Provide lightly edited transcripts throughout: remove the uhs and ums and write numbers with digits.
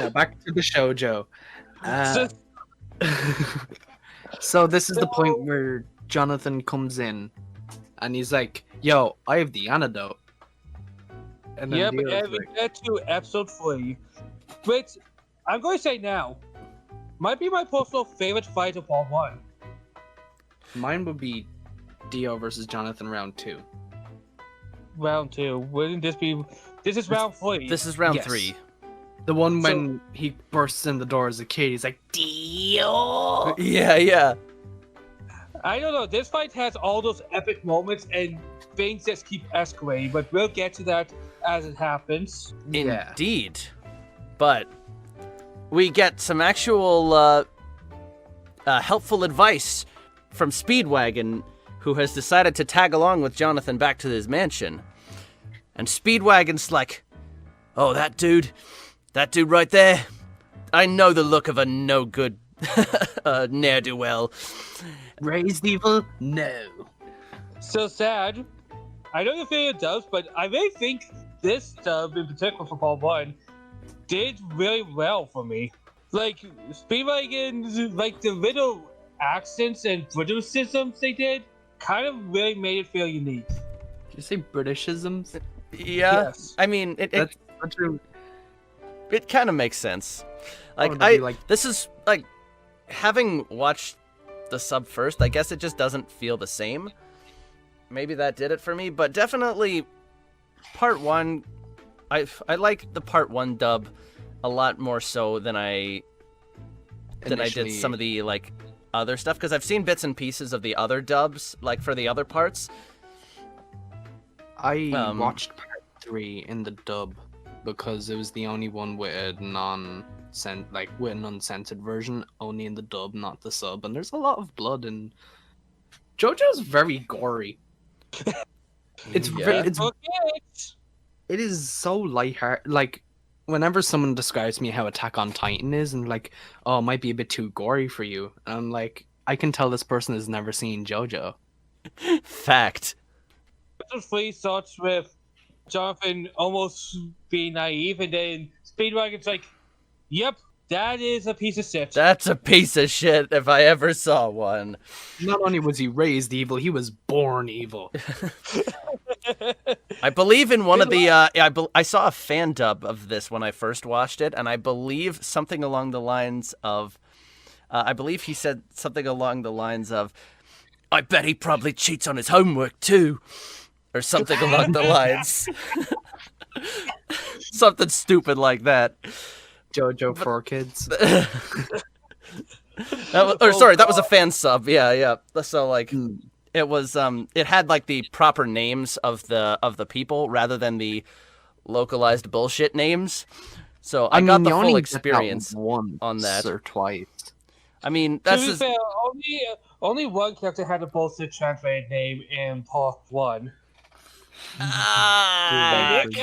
Now back to the shoujo. So this is the point where Jonathan comes in, and he's like, "Yo, I have the antidote." And then Yep, Dio's and we like, get to episode 3, which I'm going to say now might be my personal favorite fight of all one. "Mine would be Dio versus Jonathan round 2." Round 2. Wouldn't this be? This is round 3. This is round Yes. 3. The one when he bursts in the door as a kid, he's like, "Dio!" Yeah. I don't know. This fight has all those epic moments and things just keep escalating, but we'll get to that as it happens. Yeah. Indeed. But we get some actual helpful advice from Speedwagon, who has decided to tag along with Jonathan back to his mansion. And Speedwagon's like, "Oh, that dude right there, I know the look of a no-good ne'er-do-well." Raised evil? No. So sad. I know your favorite dubs, but I really think this dub in particular for Part 1 did really well for me. Like, Speedwagon's, like, the little accents and Britishisms they did kind of really made it feel unique. Did you say Britishisms? Yeah. Yes. I mean, it true. it kind of makes sense. Like, that'd be like- this is, like, having watched the sub first, I guess it just doesn't feel the same. Maybe that did it for me, but definitely Part 1, I like the Part 1 dub a lot more so than I did some of the, like, other stuff, because I've seen bits and pieces of the other dubs, like, for the other parts. I watched Part 3 in the dub because it was the only one with a with an uncensored version, only in the dub, not the sub. And there's a lot of blood, and JoJo's very gory. It is so lighthearted. Like, whenever someone describes me how Attack on Titan is, and like, "Oh, it might be a bit too gory for you," and I'm like, I can tell this person has never seen JoJo. Fact. Episode 3 starts with Jonathan almost being naive, and then Speedwagon's like, "Yep, that is a piece of shit." That's a piece of shit if I ever saw one. Not only was he raised evil, he was born evil. I believe in one of the I saw a fan dub of this when I first watched it, and I believe something along the lines of I believe he said something along the lines of, "I bet he probably cheats on his homework too," or something along the lines. Something stupid like that. JoJo for kids. That was a fan sub. Yeah. So like, it was it had like the proper names of the people rather than the localized bullshit names. So I got the full experience on that. Or twice. I mean, that's to be fair, only one character had a bullshit translated name in Part 1.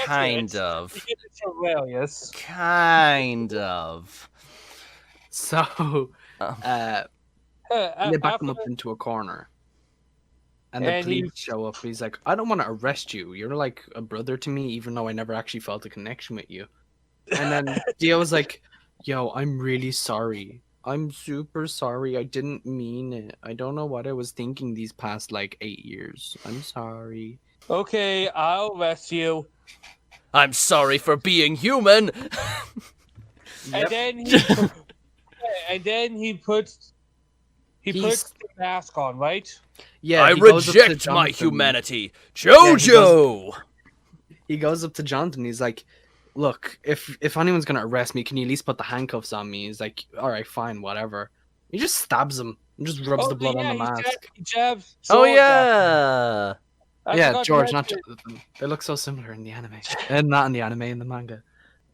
Kind of. It's hilarious. Kind of. So, they back him up into a corner. And the police show up. He's like, "I don't want to arrest you. You're like a brother to me, even though I never actually felt a connection with you." And then Dio was like, "Yo, I'm really sorry. I'm super sorry. I didn't mean it. I don't know what I was thinking these past, 8 years. I'm sorry." Okay, I'll arrest you. I'm sorry for being human. And then he puts the mask on, right? Yeah, I he goes up to reject my Jonathan. humanity. Jojo! He goes up to Jonathan. He's like, "Look, if anyone's gonna arrest me, can you at least put the handcuffs on me?" He's like, "All right, fine, whatever." He just stabs him and just rubs the blood on the mask. He jabs Oh George yeah. Yeah, George, not Jonathan. They look so similar in the anime, and not in the anime, in the manga.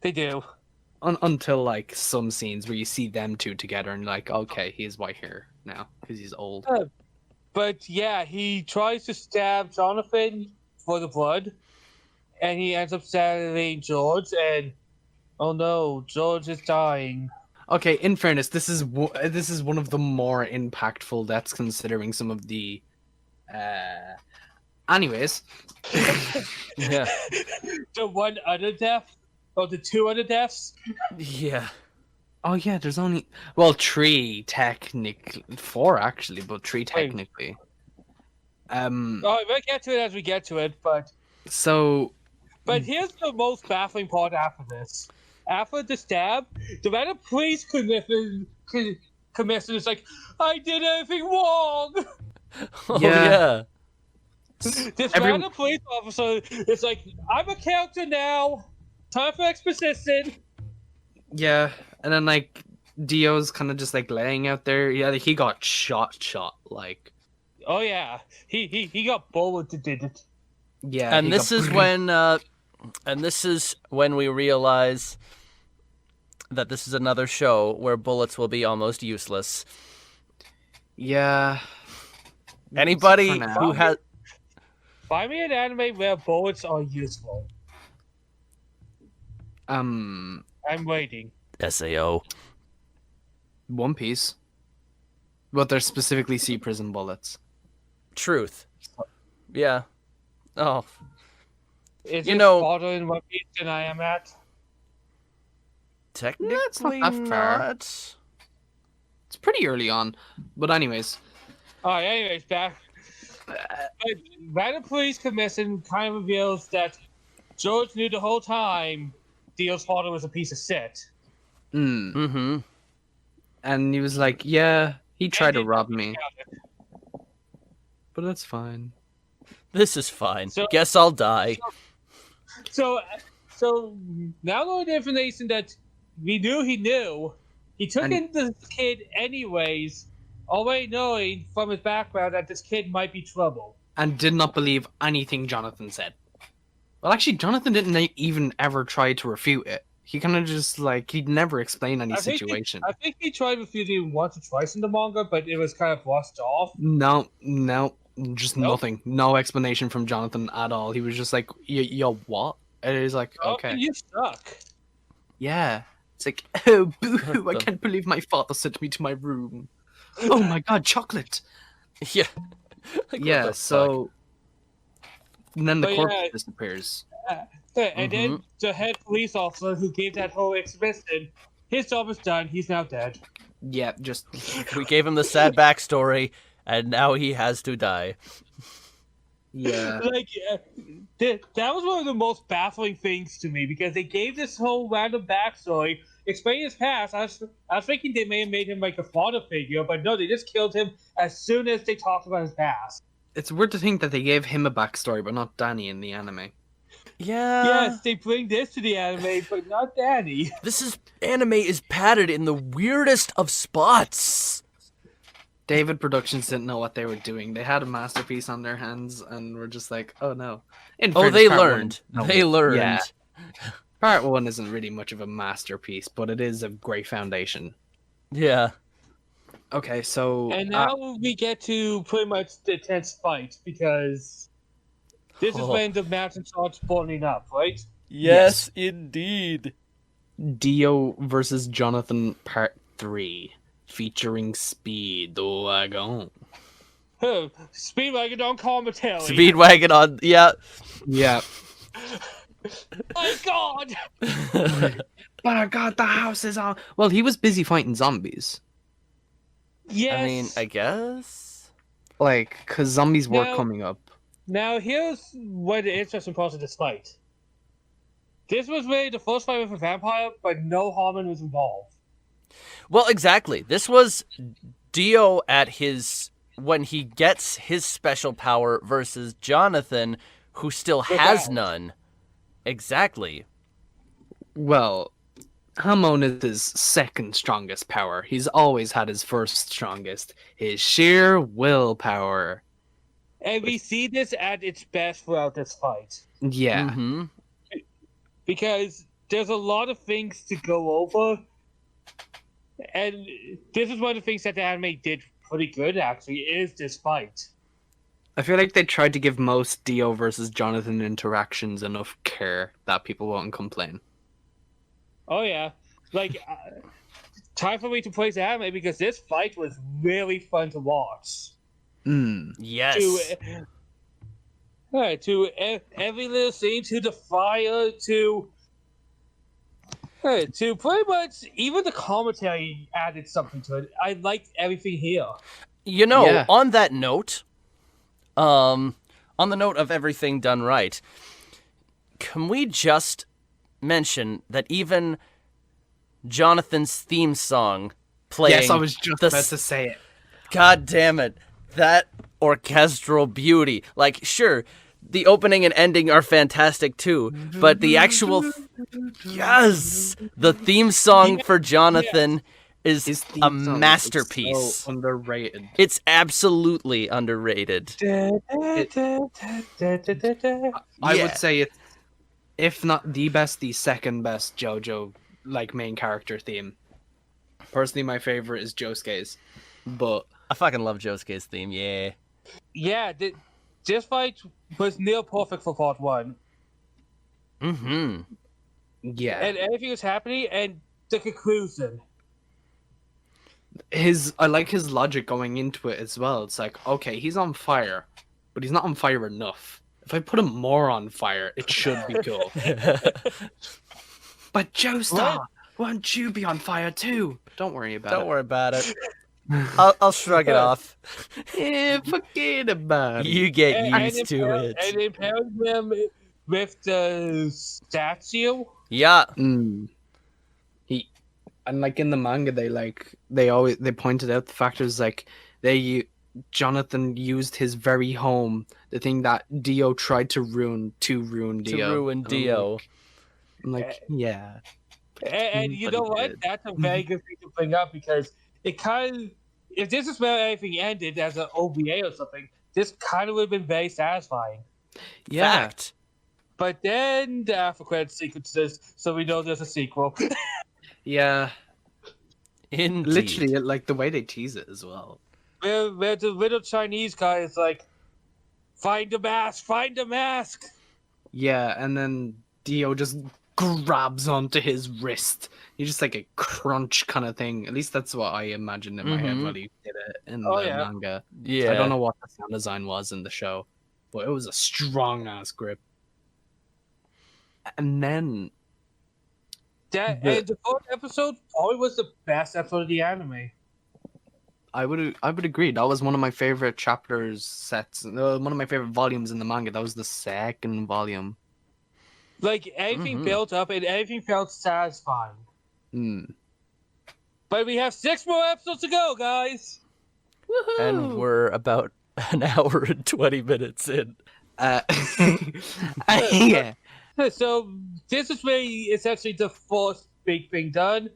They do. Until some scenes where you see them two together, and like, okay, he has white hair now because he's old. But yeah, he tries to stab Jonathan for the blood, and he ends up stabbing George, and oh no, George is dying. Okay, in fairness, this is one of the more impactful deaths considering some of the. Anyways, Yeah. The one other death of the 2 other deaths. Yeah. Oh yeah, there's only 3 technically, 4 actually, but 3 technically. Oh, we'll get to it as we get to it, but here's the most baffling part after this. After the stab, the random police commissioner is like, I did everything wrong! Oh, yeah. This random police officer is like, I'm a character now! Time for exposition! Yeah, and then, like, Dio's kind of just, like, laying out there. Yeah, he got shot, like... Oh, yeah. He got bulleted. Yeah, and this is when we realize that this is another show where bullets will be almost useless. Yeah. Anybody who has... Find me an anime where bullets are useful. I'm waiting. SAO. One Piece. But they're specifically sea prison bullets. Truth. Yeah. Oh. Is it farther in One Piece than I am at? Technically it's not that far. not. It's pretty early on. But anyways. Alright, anyways, back. Random Police Commission kind of reveals that George knew the whole time Dio's father was a piece of shit. Mm-hmm. And he was like, yeah, he tried to rob me. But that's fine. This is fine. So, guess I'll die. So now knowing the information that we knew he knew, he took in this kid anyways, already knowing from his background that this kid might be trouble. And did not believe anything Jonathan said. Well, actually, Jonathan didn't even ever try to refute it. He kind of just, like, he'd never explain any situation. I think he tried refuting once or twice in the manga, but it was kind of brushed off. No, just nothing. No explanation from Jonathan at all. He was just like, yo, what? And he's like, okay. You suck. Yeah. It's like, oh, boo, I can't believe my father sent me to my room. Oh my god, chocolate! Yeah. Yeah, so... And then the corpse disappears. And then the head police officer who gave that whole exhibition, his job is done, he's now dead. Yeah, just... We gave him the sad backstory, and now he has to die. Yeah. Like, that was one of the most baffling things to me, because they gave this whole random backstory, explaining his past. I was thinking they may have made him like a father figure, but no, they just killed him as soon as they talked about his past. It's weird to think that they gave him a backstory, but not Danny in the anime. Yeah. Yes, they bring this to the anime, but not Danny. Anime is padded in the weirdest of spots. David Productions didn't know what they were doing. They had a masterpiece on their hands and were just like, oh no. They learned. They learned. Yeah. Part 1 isn't really much of a masterpiece, but it is a great foundation. Yeah. Okay, so... And now we get to pretty much the intense fight, because this is when the mountain starts burning up, right? Yes, indeed. Dio versus Jonathan Part 3. Featuring Speedwagon. Speedwagon on commentary. Speedwagon on, yeah. Yeah. My God! But God, the house is on. Well, he was busy fighting zombies. Yes. I mean, I guess. Like, because zombies were coming up. Now, here's where the interesting part of this fight. This was really the first fight with a vampire, but no HAMON was involved. Well, exactly. This was Dio at when he gets his special power versus Jonathan, who still has none. Exactly. Well, HAMON is his second strongest power. He's always had his first strongest. His sheer willpower. And we see this at its best throughout this fight. Yeah. Mm-hmm. Because there's a lot of things to go over. And this is one of the things that the anime did pretty good, actually, is this fight. I feel like they tried to give most Dio versus Jonathan interactions enough care that people won't complain. Oh, yeah. Like, time for me to praise the anime, because this fight was really fun to watch. Yes. To every little scene, to the fire, to To pretty much, even the commentary added something to it. I liked everything here. You know, on that note, on the note of everything done right, can we just mention that even Jonathan's theme song playing... Yes, I was just about to say it. God damn it. That orchestral beauty. Like, sure, the opening and ending are fantastic too, but the actual... Yes! The theme song for Jonathan is a masterpiece. Is so underrated. It's absolutely underrated. I would say it's, if not the best, the second best JoJo main character theme. Personally, my favorite is Josuke's, but I fucking love Josuke's theme. Yeah. Yeah, this fight was near perfect for part 1. Mm-hmm. Yeah. And everything was happening, and the conclusion. I like his logic going into it as well. It's like, okay, he's on fire, but he's not on fire enough. If I put him more on fire, it should be cool. But Joestar, won't you be on fire too? Don't worry about it. Don't worry about it. I'll shrug it off. Yeah, forget about it. You get used to it. And impairing them with the statue. Yeah. And in the manga, they pointed out the factors Jonathan used his very home, the thing that Dio tried to ruin Dio. To ruin Dio. I'm like, yeah. And you know what? That's a very good thing to bring up, because it kind of, if this is where everything ended as an OVA or something, this kind of would have been very satisfying. Yeah. Fact. But then the after credit sequences, so we know there's a sequel. Yeah. Indeed. Literally, the way they tease it as well. Where the little Chinese guy is like, find a mask! Yeah, and then Dio just grabs onto his wrist. He's just like a crunch kind of thing. At least that's what I imagined in my head when he did it in the manga. Yeah. I don't know what the sound design was in the show, but it was a strong-ass grip. And then... And the fourth episode probably was the best episode of the anime. I would agree. That was one of my favorite sets. One of my favorite volumes in the manga. That was the second volume. Everything built up and everything felt satisfying. But we have 6 more episodes to go, guys. Woohoo! And we're about an hour and 20 minutes in. Yeah. So this is really essentially the first big thing done.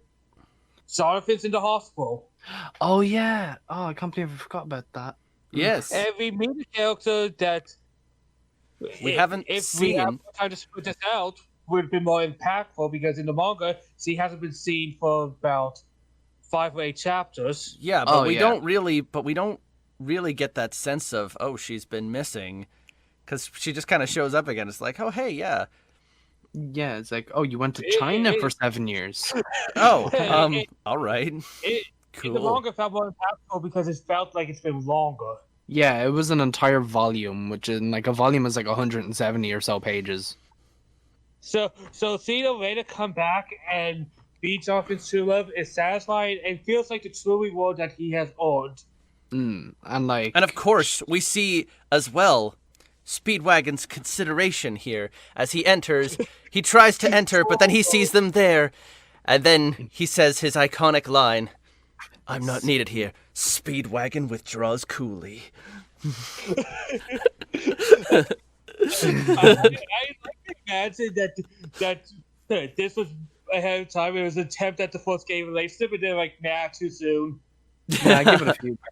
Jonathan's in the hospital. Oh yeah. Oh, I can't believe I forgot about that. Yes. And we meet a character that we haven't seen. If we have time to split this out, would be more impactful, because in the manga, she hasn't been seen for about 5 or 8 chapters. Yeah, but we don't really get that sense of, oh, she's been missing, because she just kind of shows up again. It's like, oh, hey, yeah. Yeah, it's like, oh, you went to China for 7 years. Oh, all right. Cool. The manga felt more impactful because it felt like it's been longer. Yeah, it was an entire volume, which is a volume is 170 or so pages. So seeing a way to come back and beat Jonathan's true love is satisfying and feels like the true reward that he has earned. And of course, we see as well Speedwagon's consideration here as he enters. He tries to enter, but then he sees them there, and then he says his iconic line, "I'm not needed here." Speedwagon withdraws coolly. I like to imagine that this was ahead of time. It was an attempt at the first game relationship, and they're like, nah, too soon. Yeah, give it a few minutes.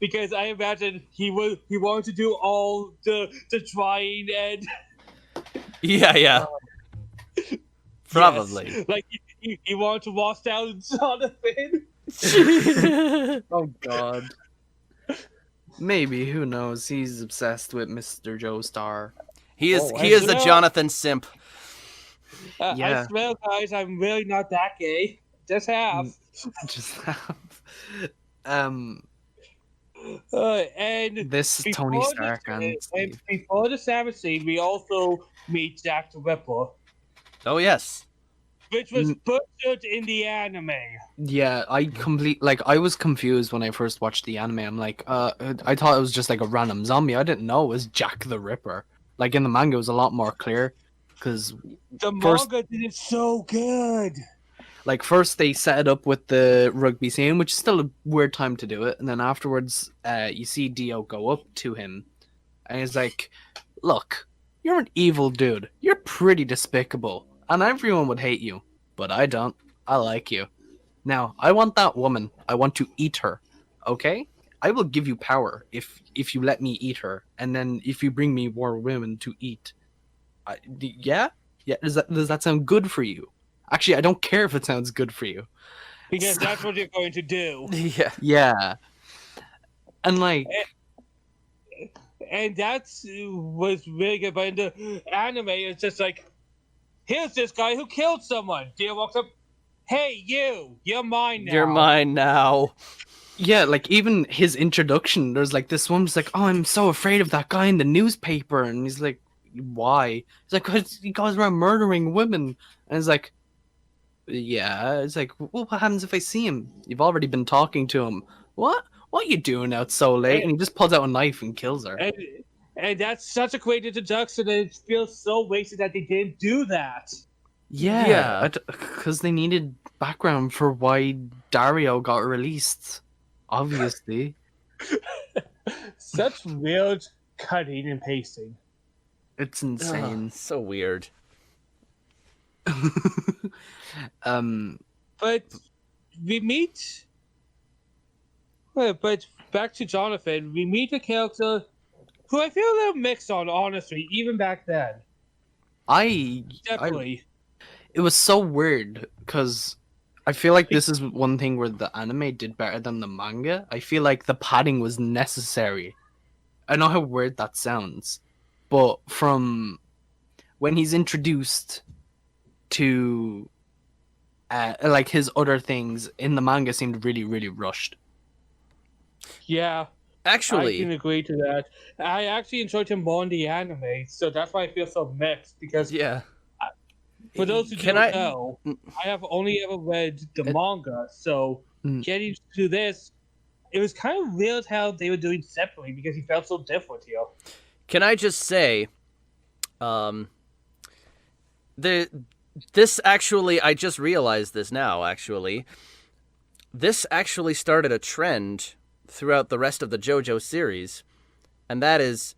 because I imagine he wanted to do all the trying and yeah. Probably. Yes. Like he wanted to wash down Jonathan. Oh God. Maybe, who knows? He's obsessed with Mr. Joestar. He is the Jonathan simp. I swear, guys, I'm really not that gay. Just half. Just half. And this is Tony Stark and before the Savage scene, we also meet Jack the Ripper. Oh yes. Which was butchered in the anime. Yeah, I was confused when I first watched the anime. I'm like, I thought it was just like a random zombie. I didn't know it was Jack the Ripper. Like in the manga, it was a lot more clear, because the manga did it so good. Like first they set it up with the rugby scene, which is still a weird time to do it, and then afterwards, you see Dio go up to him, and he's like, "Look, you're an evil dude. You're pretty despicable, and everyone would hate you, but I don't. I like you. Now, I want that woman. I want to eat her. Okay? I will give you power if you let me eat her, and then if you bring me more women to eat. Yeah? Does that sound good for you? Actually, I don't care if it sounds good for you. Because that's what you're going to do. Yeah. Yeah. And like... And that's was really good. But in the anime, it's just like, here's this guy who killed someone. Dio walks up, hey, you're mine now. You're mine now. Yeah, like even his introduction, there's like this woman's like, oh, I'm so afraid of that guy in the newspaper. And he's like, why? He's like, because he goes around murdering women. And it's like, yeah. It's like, well, what happens if I see him? You've already been talking to him. What? What are you doing out so late? And he just pulls out a knife and kills her. And that's such a great introduction, and it feels so wasted that they didn't do that. Yeah. Because they needed background for why Dario got released. Obviously. Such weird cutting and pasting. It's insane. So weird. But we meet... But back to Jonathan, we meet a character who I feel a little mixed on, honestly, even back then. Definitely. It was so weird, because I feel like this is one thing where the anime did better than the manga. I feel like the padding was necessary. I know how weird that sounds, but from when he's introduced to like his other things in the manga seemed really, really rushed. Yeah. Actually, I can agree to that. I actually enjoyed him more in the anime, so that's why I feel so mixed, because for those who don't know, I have only ever read the manga, so getting to this, it was kind of weird how they were doing separately, because he felt so different here. Can I just say, this actually, I just realized this now, actually. This actually started a trend throughout the rest of the JoJo series, and that is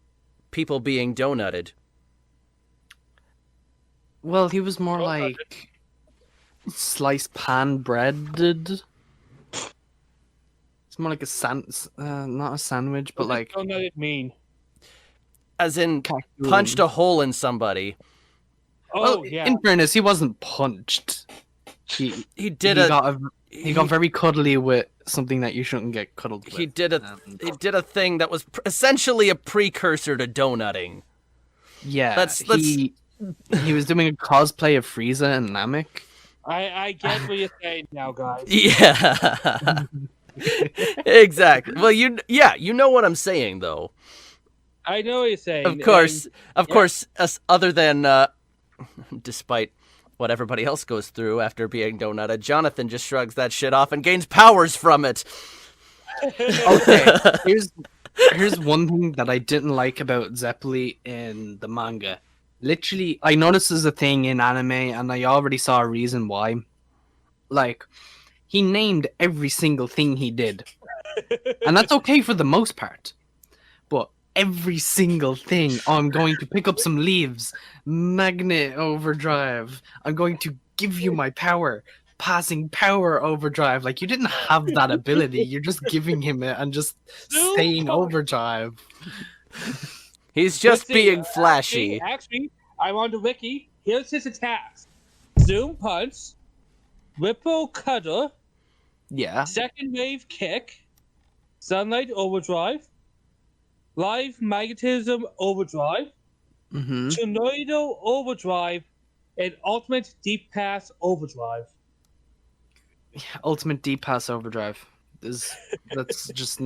people being donutted. Well, he was more like sliced pan breaded. It's more like a not a sandwich, but like... What does donutted mean? As in, punched a hole in somebody. Oh, well, yeah. In fairness, he wasn't punched. He got very cuddly with something that you shouldn't get cuddled with. He did a thing that was essentially a precursor to donutting. Yeah, he was doing a cosplay of Frieza and Namek. I get what you're saying now, guys. Yeah. Exactly. Well, you know what I'm saying, though. I know what you're saying. Of course, other than despite what everybody else goes through after being donutted, Jonathan just shrugs that shit off and gains powers from it. Okay, here's one thing that I didn't like about Zeppeli in the manga. Literally, I noticed there's a thing in anime, and I already saw a reason why. Like, he named every single thing he did. And that's okay for the most part. But every single thing, I'm going to pick up some leaves, magnet overdrive, I'm going to give you my power, passing power overdrive. Like, you didn't have that ability, you're just giving him it and just staying overdrive. He's just being flashy. Actually, I'm on the wiki. Here's his attacks. Zoom punch, Ripple cutter, second wave kick, sunlight overdrive, live magnetism overdrive, tornado overdrive, and ultimate deep pass overdrive. Ultimate deep pass overdrive. That's just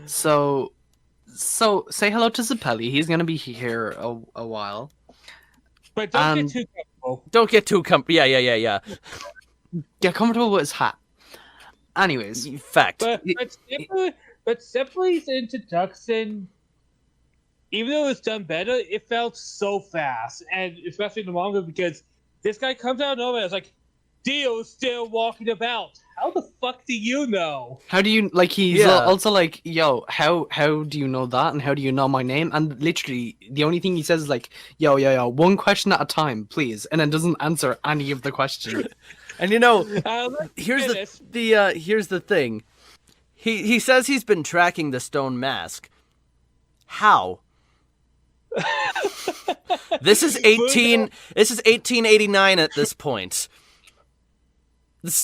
so say hello to Zeppeli. He's gonna be here a while. But don't get too comfortable. Don't get too yeah. Get comfortable with his hat. Anyways. Fact. But Simply's introduction, even though it was done better, it felt so fast. And especially in the manga, because this guy comes out of nowhere. It's like, Dio's still walking about. How the fuck do you know? How do you, like, he's also like, yo, how do you know that? And how do you know my name? And literally, the only thing he says is like, yo, one question at a time, please. And then doesn't answer any of the questions. And you know, here's the thing. He says he's been tracking the stone mask. How? This is 1889 at this point.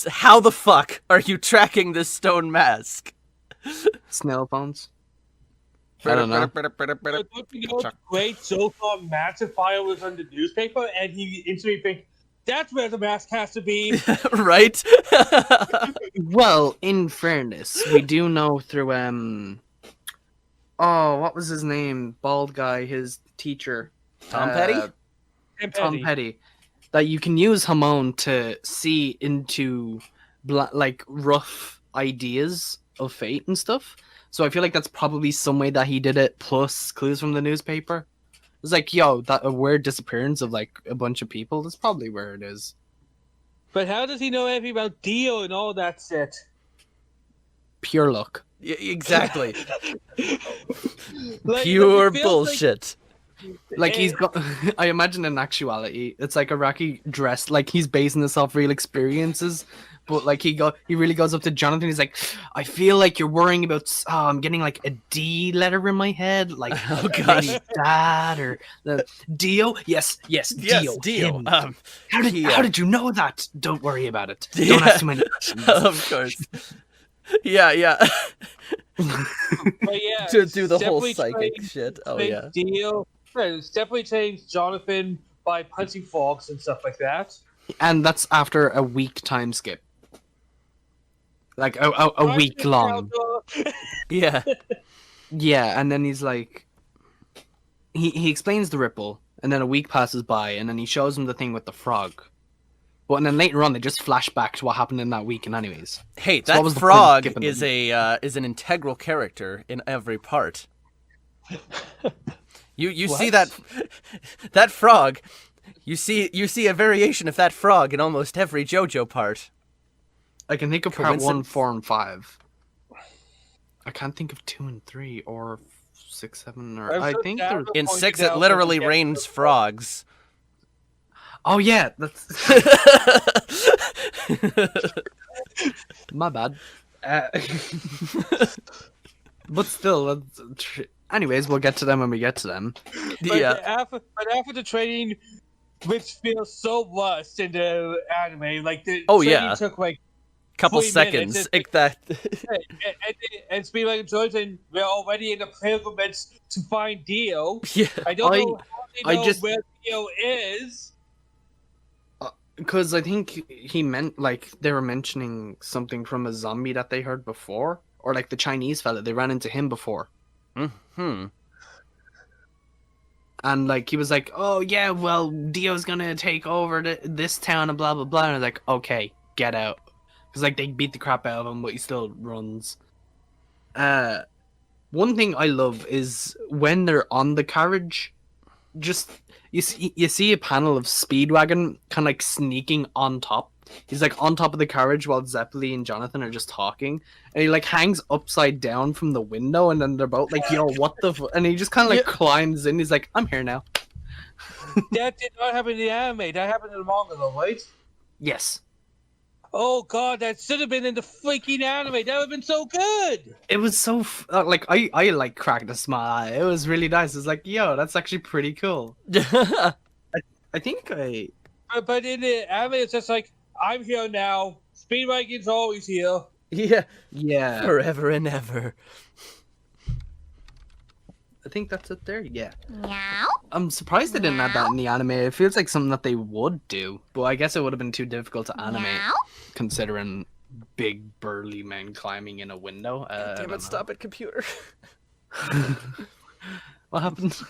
How the fuck are you tracking this stone mask? Snail phones. I don't know. Great so-called magnifier was on the newspaper, and he instantly thinks, that's where the mask has to be. Right? Well, in fairness, we do know through, what was his name? Bald guy, his teacher. Tom Petty? Tom Petty. That you can use HAMON to see into like rough ideas of fate and stuff. So I feel like that's probably some way that he did it, plus clues from the newspaper. It's like, yo, that a weird disappearance of like a bunch of people. That's probably where it is. But how does he know everything about Dio and all that shit? Pure luck. Yeah, exactly. Like, Pure bullshit. Like he's got, I imagine in actuality, it's like Araki dressed like he's basing this off real experiences, but like he really goes up to Jonathan. He's like, I feel like you're worrying about. I'm getting like a D letter in my head, like oh gosh, dad or the Dio. Yes, Dio. How did you know that? Don't worry about it. Don't ask too many questions. Of course. Yeah. But yeah, to do the whole psychic shit. Oh yeah. Dio. It's definitely changed Jonathan by punching forks and stuff like that. And that's after a week time skip. Like a week long. Yeah. Yeah, and then he's like... He explains the ripple, and then a week passes by, and then he shows him the thing with the frog. But and then later on, they just flash back to what happened in that weekend anyways. Hey, so that frog is an integral character in every part. You see that frog, you see a variation of that frog in almost every JoJo part. I can think of part 1, 4, and 5. I can't think of 2 and 3 or 6, 7, or I think there's... In 6 it literally rains frogs. Oh yeah, that's my bad. But still, anyways, we'll get to them when we get to them. Yeah. But after the training, which feels so rushed in the anime, like the training took like couple seconds, like that. and Speedwagon and Jordan, we're already in the pilgrimage to find Dio. Yeah, I don't know how they know where Dio is. Because I think he meant, like, they were mentioning something from a zombie that they heard before. Or, like, the Chinese fella, they ran into him before. Mm-hmm. And, like, he was like, oh, yeah, well, Dio's gonna take over this town and blah, blah, blah. And I was like, okay, get out. Because, like, they beat the crap out of him, but he still runs. One thing I love is when they're on the carriage, just... You see a panel of Speedwagon kind of like sneaking on top. He's like on top of the carriage while Zeppeli and Jonathan are just talking. And he like hangs upside down from the window and then they're both like, yo, what the And he just kind of like climbs in. He's like, I'm here now. That did not happen in the anime. That happened in the manga though, right? Yes. Oh god, that should have been in the freaking anime. That would have been so good. It was so like I like cracked a smile. It was really nice. It's like, yo, that's actually pretty cool. I think I. But in the anime, it's just like, I'm here now. Speedwagon's always here. Yeah. Forever and ever. I think that's it there. Yeah. Meow. I'm surprised they didn't add that in the anime. It feels like something that they would do, but I guess it would have been too difficult to animate, considering big burly men climbing in a window. Damn it! Stop it, computer. What happened?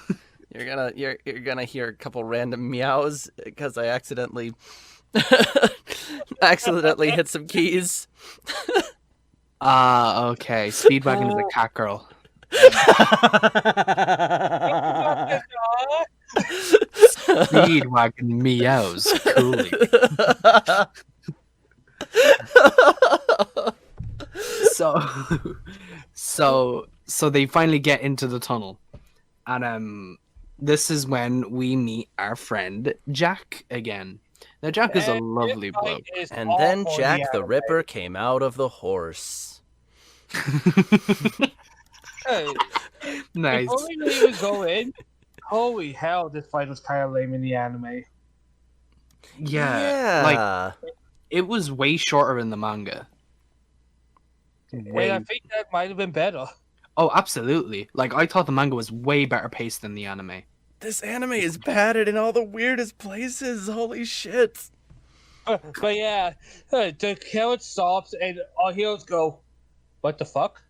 You're gonna hear a couple random meows because I accidentally hit some keys. Okay. Speedwagon is a cat girl. Speedwagon meows coolly. So they finally get into the tunnel, and this is when we meet our friend Jack again. Now Jack is a lovely bloke. And then Jack the Ripper came out of the horse. Hey, Nice. before we even go in, holy hell, this fight was kind of lame in the anime. Yeah. Like it was way shorter in the manga. And I think that might have been better. Oh, absolutely. Like I thought the manga was way better paced than the anime. This anime is padded in all the weirdest places. Holy shit. But yeah, the carrot stops and our heroes go, "What the fuck?"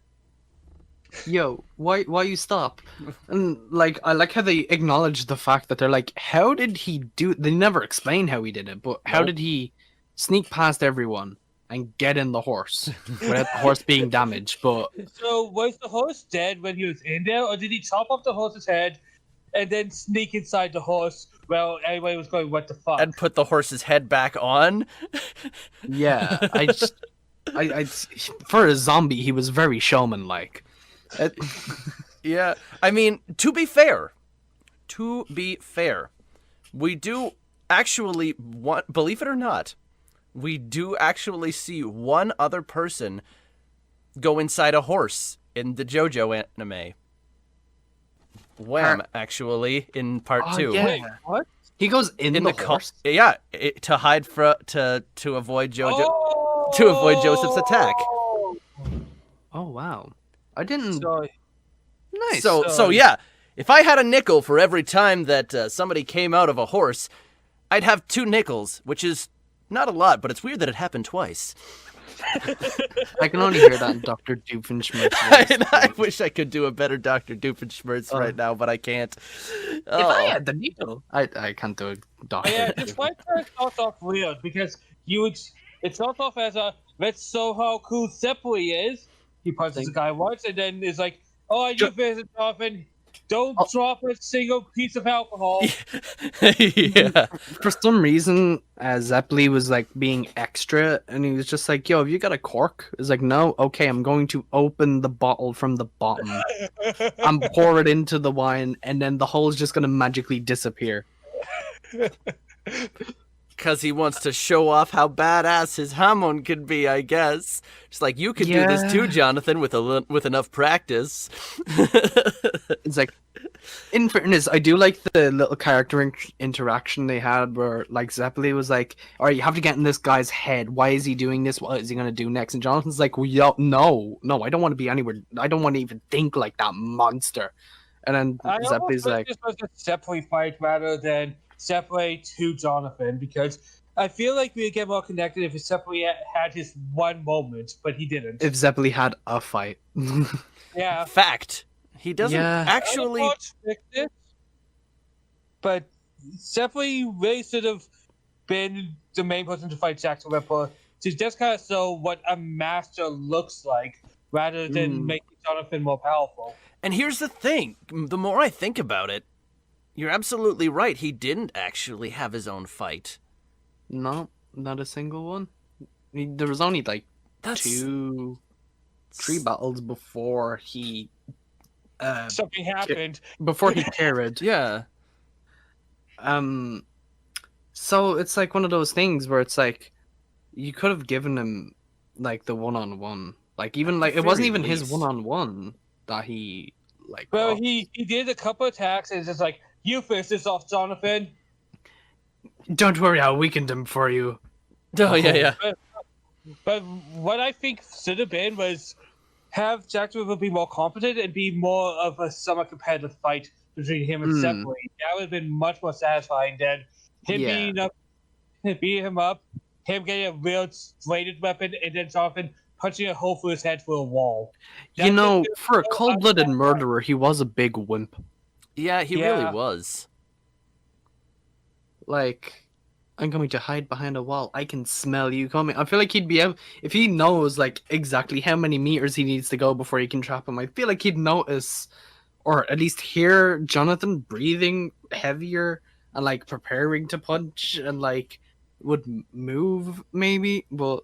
Yo, why you stop? And like I like how they acknowledge the fact that they're like, how did he do? They never explain how he did it, but how did he sneak past everyone and get in the horse without the horse being damaged? But So was the horse dead when he was in there, or did he chop off the horse's head and then sneak inside the horse? Well, everybody was going, "What the fuck?" And put the horse's head back on. yeah, I for a zombie, he was very showman-like. Yeah, I mean, to be fair, we do actually believe it or not, we do actually see one other person go inside a horse in the Jojo anime. Wham, actually, in part 2. Yeah. Wait, what? He goes in the horse. Yeah, to hide to avoid Jojo, to avoid Joseph's attack. Oh wow, I didn't. Sorry. Nice. So yeah, if I had a nickel for every time that somebody came out of a horse, I'd have 2 nickels, which is not a lot, but it's weird that it happened twice. I can only hear that in Dr. Doofenshmirtz. And I wish I could do a better Dr. Doofenshmirtz right now, but I can't. If I had the needle, I can't do a Dr. Yeah, this fight starts off weird because it starts off as a "let's show how cool Zeppeli is." He punches the guy once and then is like, "Oh, I do visit often. Don't drop a single piece of alcohol." Yeah. For some reason, Zeppeli was like being extra, and he was just like, "Yo, have you got a cork?" It's like, "No, okay, I'm going to open the bottle from the bottom and pour it into the wine, and then the hole's just gonna magically disappear." Because he wants to show off how badass his HAMON can be, I guess. It's like, you could do this too, Jonathan, with enough practice. It's like, in fairness, I do like the little character interaction they had where, like, Zeppeli was like, "All right, you have to get in this guy's head. Why is he doing this? What is he going to do next?" And Jonathan's like, "Well, no, I don't want to be anywhere. I don't want to even think like that monster." And then Zeppeli's like, this was a Zeppeli fight rather than Zeppeli to Jonathan, because I feel like we'd get more connected if Zeppeli had his one moment, but he didn't. if Zeppeli had a fight. Yeah. Fact. He doesn't actually... But Zeppeli really should have been the main person to fight Jack the Ripper, to just kind of show what a master looks like, rather than making Jonathan more powerful. And here's the thing. The more I think about it, you're absolutely right. He didn't actually have his own fight. No, not a single one. There was only like 2-3 battles before he something happened. Before he carried. Yeah. So it's like one of those things where it's like you could have given him like the one-on-one. Like even like it wasn't even his one-on-one that he like. Well, he did a couple attacks and it's just like, "You finish this off, Jonathan." Don't worry, I'll weaken him for you. Oh, yeah. But what I think should have been was have Jack the Ripper be more competent and be more of a somewhat competitive fight between him and Zeppeli. That would have been much more satisfying than him beating him up, him getting a real bladed weapon, and then Jonathan punching a hole through his head through a wall. For a cold-blooded murderer, he was a big wimp. Yeah, he really was. Like, I'm going to hide behind a wall. I can smell you coming. I feel like he'd be able, if he knows like exactly how many meters he needs to go before he can trap him. I feel like he'd notice, or at least hear Jonathan breathing heavier and like preparing to punch, and like would move maybe. But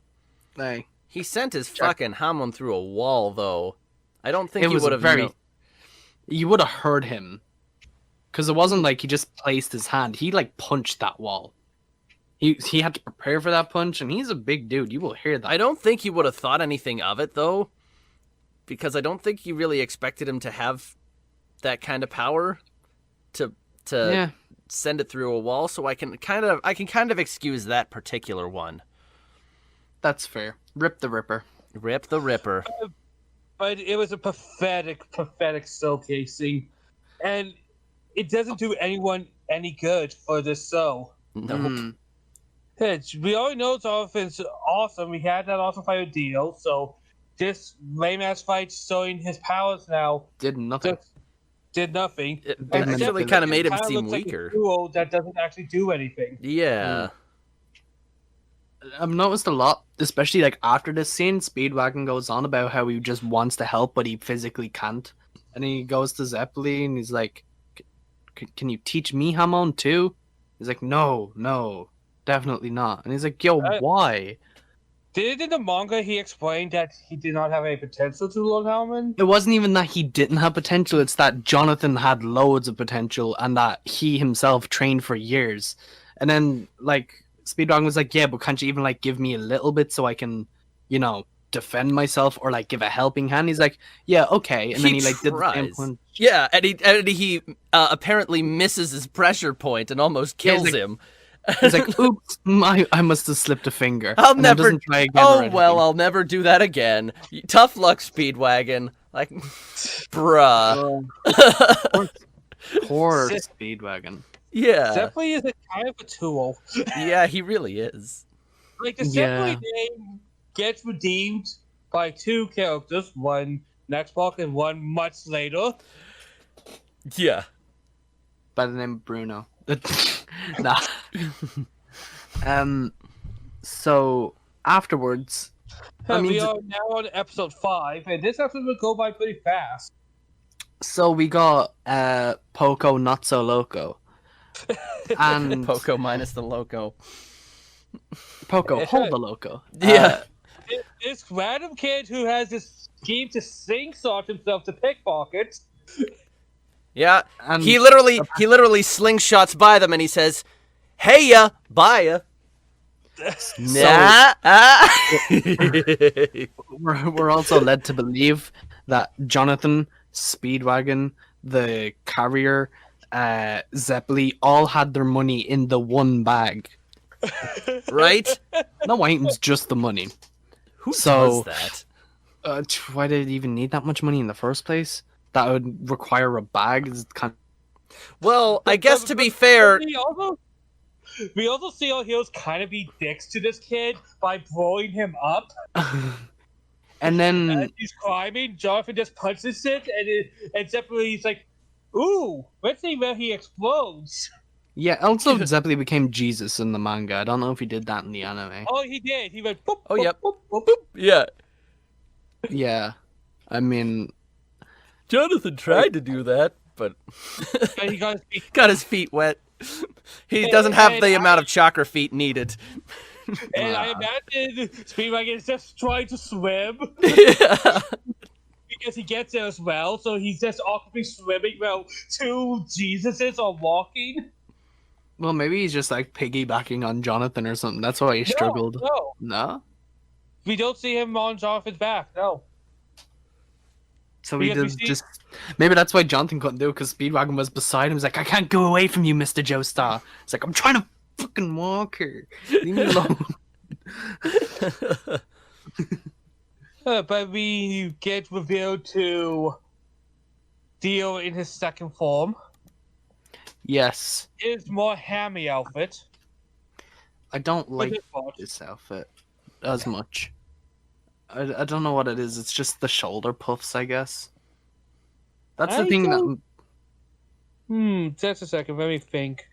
like, he sent his fucking HAMON through a wall, though. I don't think he was would have. You would have heard him, because it wasn't like he just placed his hand. He like punched that wall. He had to prepare for that punch, and he's a big dude. You will hear that. I don't think he would have thought anything of it, though, because I don't think he really expected him to have that kind of power to send it through a wall. So I can kind of excuse that particular one. That's fair. Rip the Ripper. Rip the Ripper. But it was a pathetic showcasing, and it doesn't do anyone any good for this show. Nope. We already know Jonathan's awesome. We had that awesome fight with Dio, so this lame-ass fight showing his powers now did nothing. Did nothing. It actually kind of made him seem weaker. Like a duo that doesn't actually do anything. Yeah. I've noticed a lot, especially like after this scene, Speedwagon goes on about how he just wants to help, but he physically can't. And he goes to Zeppeli and he's like, can you teach me HAMON too? He's like, no, definitely not. And he's like, yo, why? Did in the manga he explained that he did not have any potential to learn HAMON? It wasn't even that he didn't have potential, it's that Jonathan had loads of potential and that he himself trained for years. And then, like, Speedwagon was like, yeah, but can't you even, like, give me a little bit so I can, you know, defend myself or, like, give a helping hand? He's like, yeah, okay. And then he like, did the same punch. Yeah, and he apparently misses his pressure point and almost kills him. He's like, oops, I must have slipped a finger. I'll never try again. Oh, well, I'll never do that again. Tough luck, Speedwagon. Like, bruh. Poor Speedwagon. Yeah. Zeppeli is a kind of a tool. Yeah, he really is. Like, the Zeppeli name gets redeemed by two characters, one next block and one much later. Yeah. By the name of Bruno. Nah. So, afterwards... we are now on episode 5, and this episode will go by pretty fast. So we got Poco Not So Loco. And Poco minus the loco. Poco, hold the loco. Yeah. This random kid who has this scheme to sling-sort himself to pickpockets. Yeah, and he literally slingshots by them and he says, "Hey ya, bye ya." We're also led to believe that Jonathan, Speedwagon, the carrier, Zeppeli all had their money in the one bag. Right? No items, just the money. Who does that? Why did it even need that much money in the first place? That would require a bag. Well, I guess to be fair... We also see our heroes kind of be dicks to this kid by blowing him up. And then... As he's climbing, Jonathan just punches it, and Zeppeli's like, ooh, let's see where he explodes. Yeah, also Zeppeli became Jesus in the manga. I don't know if he did that in the anime. Oh, he did. He went boop, oh, boop, yep. Boop, boop, boop. Yeah. Yeah. I mean... Jonathan tried to do that, but... he got his feet wet. He doesn't have the amount of chakra feet needed. And I imagine Speedwagon is just trying to swim. Yeah. Because he gets there as well, so he's just awkwardly swimming while two Jesuses are walking. Well, maybe he's just like piggybacking on Jonathan or something. That's why he struggled. No? We don't see him on Jonathan's back, no. So he did just... Maybe that's why Jonathan couldn't do it, because Speedwagon was beside him. He's like, I can't go away from you, Mr. Joestar. It's like, I'm trying to fucking walk here. Leave me alone. But we get revealed to Dio in his second form. Yes. His more hammy outfit. I don't like this outfit as much. I don't know what it is. It's just the shoulder puffs, I guess. That's the thing that... Just a second. Let me think.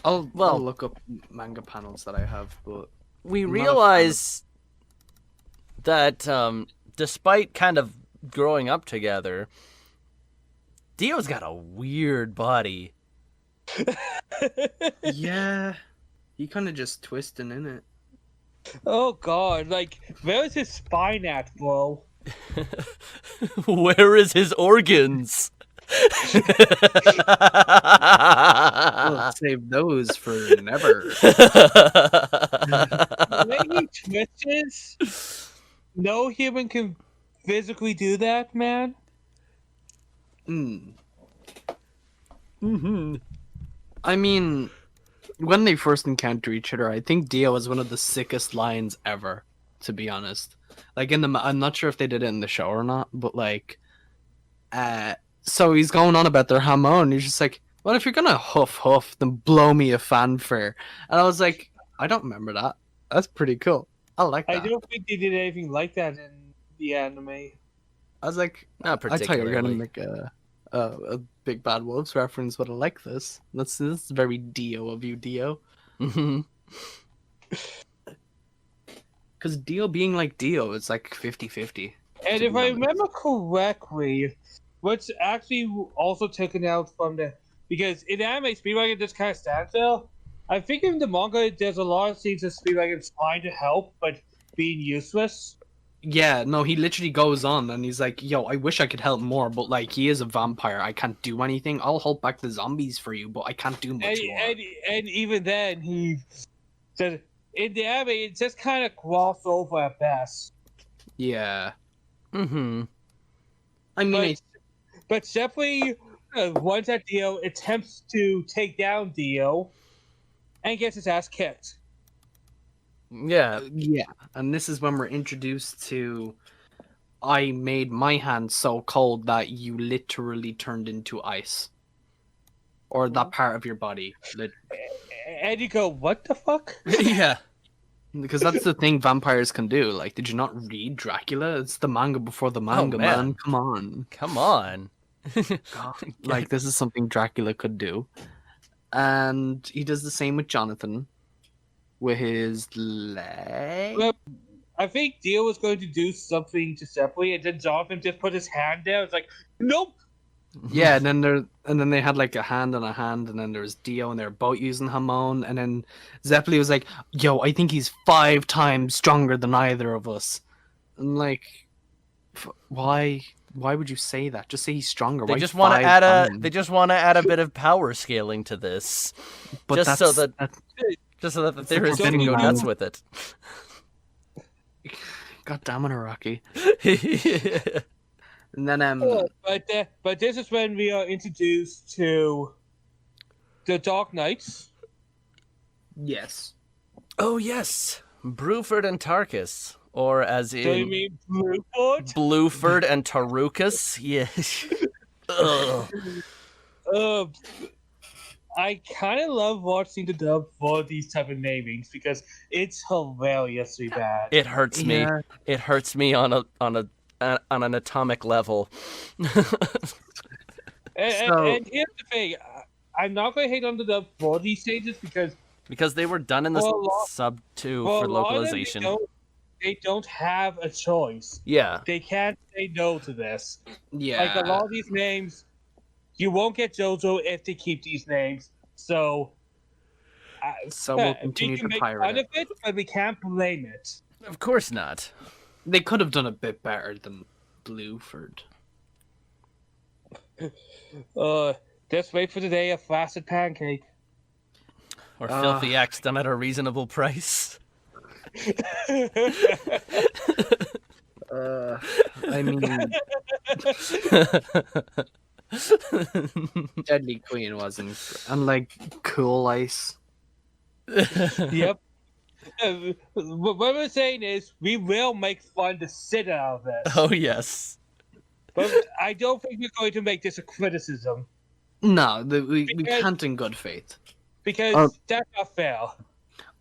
I'll look up manga panels that I have, but we realize that despite kind of growing up together, Dio's got a weird body. Yeah, he kind of just twisting in it. Oh god, like, where's his spine at, bro? Where is his organs? We'll save those for never. The way he twists, no human can physically do that, man. I mean, when they first encounter each other, I think Dio was one of the sickest lions ever, to be honest. Like, I'm not sure if they did it in the show or not, but like, so he's going on about their HAMON. He's just like, well, if you're gonna huff, then blow me a fanfare. And I was like, I don't remember that. That's pretty cool. I like that. I don't think they did anything like that in the anime. I was like, not I thought you were gonna particularly. make a Big Bad Wolves reference, but I like this. This is very Dio of you, Dio. Because Dio being like Dio, it's like 50-50. And if I remember correctly, what's actually also taken out from the... Because in anime, Speedwagon just kind of stands there. I think in the manga, there's a lot of scenes of Speedwagon trying to help, but being useless. Yeah, no, he literally goes on and he's like, yo, I wish I could help more, but like, he is a vampire. I can't do anything. I'll hold back the zombies for you, but I can't do much more. And even then, he said, in the anime, it's just kind of glossed over at best. Yeah. I mean, but definitely, once that Dio attempts to take down Dio and gets his ass kicked. Yeah. And this is when we're introduced to, I made my hand so cold that you literally turned into ice. Or that part of your body. And you go, what the fuck? Yeah. Because that's the thing vampires can do. Like, did you not read Dracula? It's the manga before the manga, man. Come on. God. Like, this is something Dracula could do. And he does the same with Jonathan. With his leg. Well, I think Dio was going to do something to separate, and then Jonathan just put his hand there. It's like, nope. Yeah, and then they had like a hand, and then there was Dio, and they're both using HAMON, and then Zeppeli was like, "Yo, I think he's 5 times stronger than either of us." And like, why would you say that? Just say he's stronger. They just want to add a bit of power scaling to this, but just so that the theorists can go nuts with it. God damn it, Rocky. And then but this is when we are introduced to the Dark Knights. Yes. Oh yes, Bruford and Tarkus, or as in. Do you mean Bruford? Bluford and Tarukas? Yes. I kind of love watching the dub for these type of namings because it's hilariously bad. It hurts me. Yeah. It hurts me on an atomic level. And here's the thing: I'm not going to hate on the dub for these stages because they were done in the sub 2 for localization. They don't have a choice. Yeah. They can't say no to this. Yeah. Like a lot of these names. You won't get Jojo if they keep these names, so we'll continue to pirate it, but we can't blame it. Of course not. They could have done a bit better than Bluford. Just wait for the day of flaccid pancake. Or filthy axe done at a reasonable price. I mean... Deadly Queen wasn't, unlike Cool Ice. Yep. What we're saying is, we will make fun to sit out of this. Oh yes. But I don't think we're going to make this a criticism. No, we can't in good faith. Because that's not fair.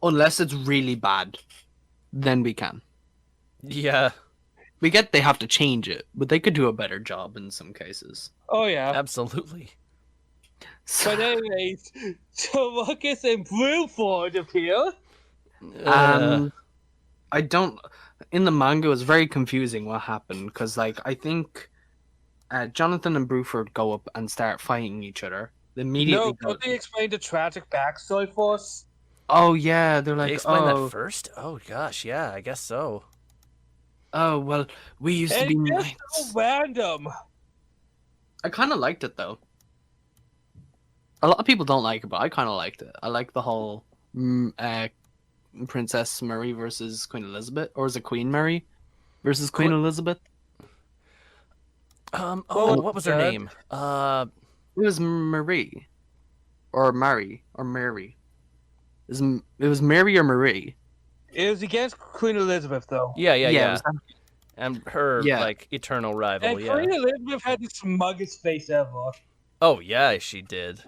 Unless it's really bad, then we can. Yeah. We get they have to change it, but they could do a better job in some cases. Oh yeah, absolutely. So, But anyways, so Marcus and Bruford appear. and I don't. In the manga, it was very confusing what happened because, like, I think Jonathan and Bruford go up and start fighting each other. They immediately No, don't they explain the tragic backstory for us? Oh yeah, they're They like, explained oh, that first? Oh gosh, yeah, I guess so. oh well, we used to be It's just knights. so random. I kind of liked it though. A lot of people don't like it, but I kind of liked it. I like the whole Princess Mary versus Queen Elizabeth, or is it Queen Mary versus Queen Elizabeth? What was her name? It was Marie, or Mary, or Mary. It was Mary or Marie. It was against Queen Elizabeth, though. Yeah. It was And her, like, eternal rival, And Queen Elizabeth had the smuggest face ever. Oh, yeah, she did.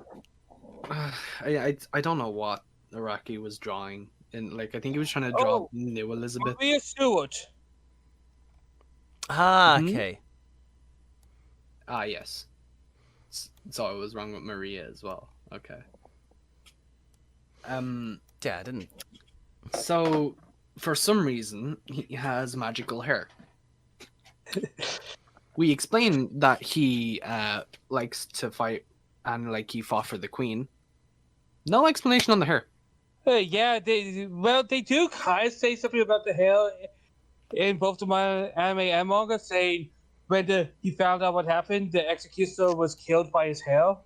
I don't know what Araki was drawing. And, like, I think he was trying to draw new Elizabeth. Maria Stewart. Ah, okay. Ah, yes. So I was wrong with Maria as well. Okay. Yeah, I didn't. So, for some reason, he has magical hair. We explain that he likes to fight and, like, he fought for the queen. No explanation on the hair. Yeah, they do kind of say something about the hair in both the anime and manga, saying when he found out what happened, the executioner was killed by his hair.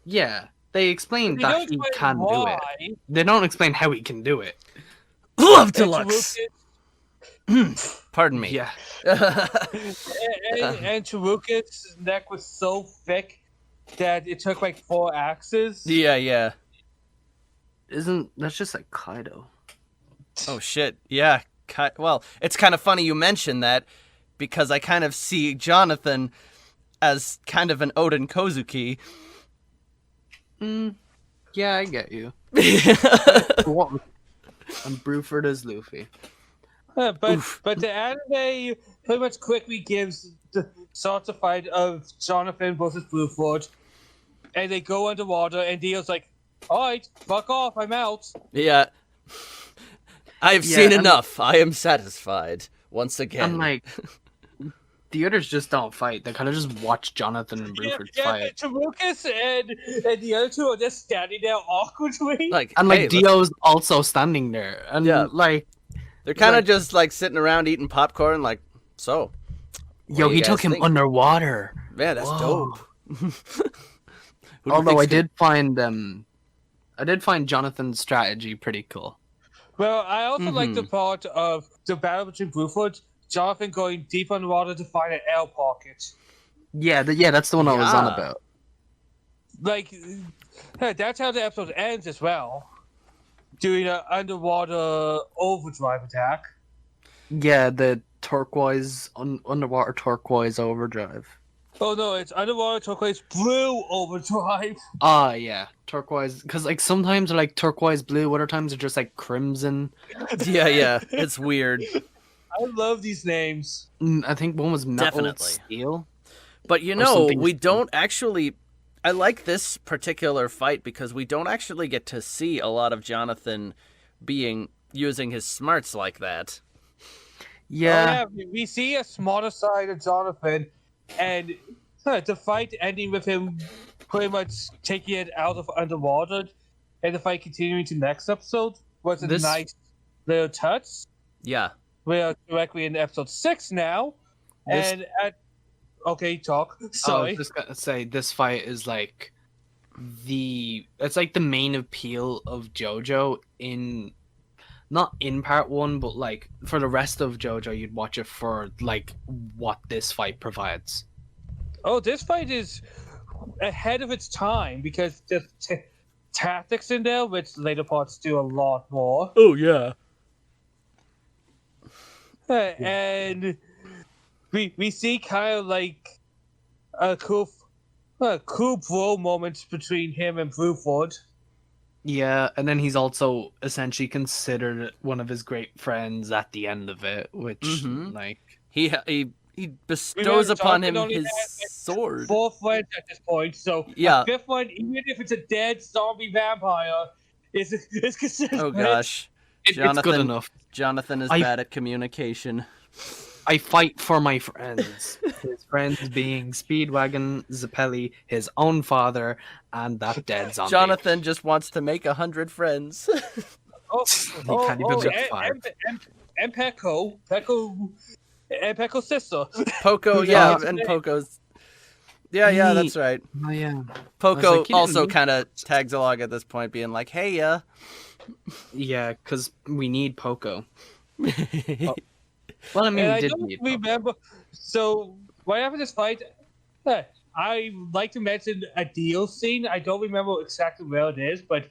Yeah, they explain that he can do it. They don't explain how he can do it. Love Deluxe! Pardon me. Yeah. and Chiruka's neck was so thick that it took like 4 axes. Yeah. That's just like Kaido? Oh, shit. Yeah. Well, it's kind of funny you mention that, because I kind of see Jonathan as kind of an Oden Kozuki. Yeah, I get you. And Bruford is Luffy. But the anime pretty much quickly gives the sorts of fight of Jonathan versus Bruford, and they go underwater, and Dio's like, "Alright, fuck off, I'm out." Yeah. I've seen enough. I am satisfied. Once again. And, like, the others just don't fight. They kind of just watch Jonathan and Bruford fight. Chirukas and the other two are just standing there awkwardly. Dio's also standing there. And, like... They're kind of just, like, sitting around eating popcorn, like, so... Yo, he took him underwater. Man, that's dope. Although I did find Jonathan's strategy pretty cool. Well, I also like the part of the battle between Bruford, Jonathan going deep underwater to find an air pocket. Yeah, that's the one I was on about. Like, that's how the episode ends as well. Doing an underwater overdrive attack. Yeah, the underwater turquoise overdrive. Oh no, it's underwater turquoise blue overdrive. Ah, yeah, turquoise. Because, like, sometimes they're like turquoise blue, other times they're just like crimson. Yeah, it's weird. I love these names. I think one was metal steel. But we don't actually... I like this particular fight because we don't actually get to see a lot of Jonathan using his smarts like that. Yeah. We see a smarter side of Jonathan, and the fight ending with him pretty much taking it out of underwater, and the fight continuing to next episode was a nice little touch. Yeah. We are directly in episode 6 now, Okay, talk. Sorry. I was just gonna say, this fight is like it's like the main appeal of JoJo not in part 1, but like for the rest of JoJo, you'd watch it for like what this fight provides. Oh, this fight is ahead of its time because there's tactics in there, which later parts do a lot more. Oh, yeah. And we see kind of like a cool bro moment between him and Bruford. Yeah, and then he's also essentially considered one of his great friends at the end of it, which like he he bestows upon him his sword. 4 friends at this point, so yeah. a 5th one, even if it's a dead zombie vampire, is considered. Oh gosh, it's good enough. Jonathan is bad at communication. I fight for my friends. His friends being Speedwagon, Zappelli, his own father, and that dead zombie. Jonathan just wants to make 100 friends. And Pecco's sister. Poco, yeah, and Poco's. Yeah, that's right. Oh, yeah. Poco like, also kind of tags along at this point, being like, hey, yeah. Yeah, because we need Poco. Well, I mean, we did need remember. So, right after this fight, I like to mention a deal scene. I don't remember exactly where it is, but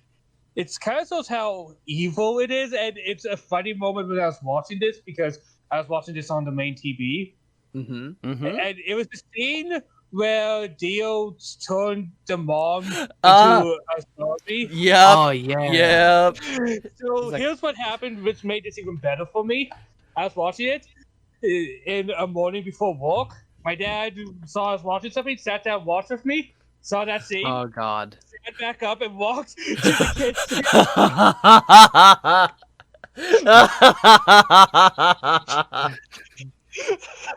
it's kind of shows how evil it is, and it's a funny moment when I was watching this because I was watching this on the main TV. And it was the scene where Dio turned the mom into a zombie. Yeah. Oh, yeah. Yep. So here's what happened, which made this even better for me. I was watching it in a morning before work. My dad saw I was watching something, sat down, watched with me, saw that scene. Oh, God. Sat back up and walked to the kitchen.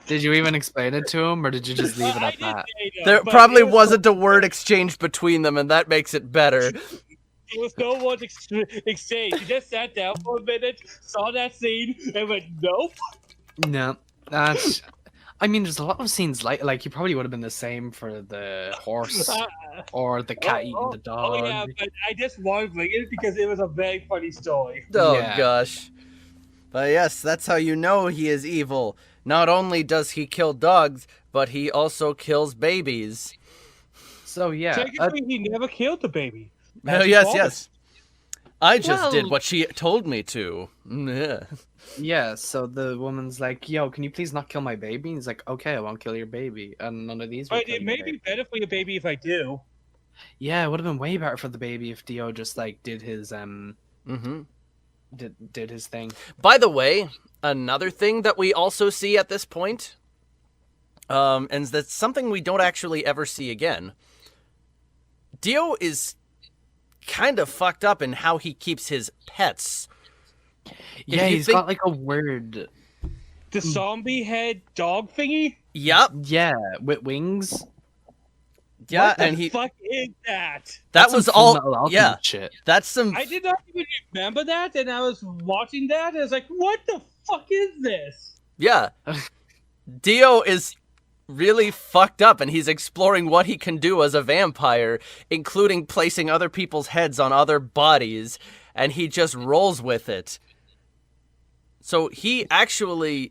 Did you even explain it to him, or did you just leave it at that? There probably wasn't a word exchange between them, and that makes it better. There was no word exchange. He just sat down for a minute, saw that scene, and went, nope. No, that's... I mean, there's a lot of scenes like you probably would have been the same for the horse or the cat eating the dog. Oh, yeah, but I just wanted to bring it because it was a very funny story. Oh, gosh. But yes, that's how you know he is evil. Not only does he kill dogs, but he also kills babies. So, yeah. Technically, he never killed the baby. Yes. I just did what she told me to. Yeah. Yeah, so the woman's like, yo, can you please not kill my baby? And he's like, okay, I won't kill your baby. And none of these will But it may be better for your baby if I do. Yeah, it would have been way better for the baby if Dio just, like, did his, did his thing. By the way, another thing that we also see at this point, and that's something we don't actually ever see again. Dio is kind of fucked up in how he keeps his pets. Yeah, he's got like a weird... The zombie head dog thingy? Yep. Yeah, with wings. Yeah, what and the fuck is that? That was all... Yeah, shit. That's some... I did not even remember that, and I was watching that, and I was like, what the fuck is this? Yeah. Dio is really fucked up, and he's exploring what he can do as a vampire, including placing other people's heads on other bodies, and he just rolls with it. So he actually,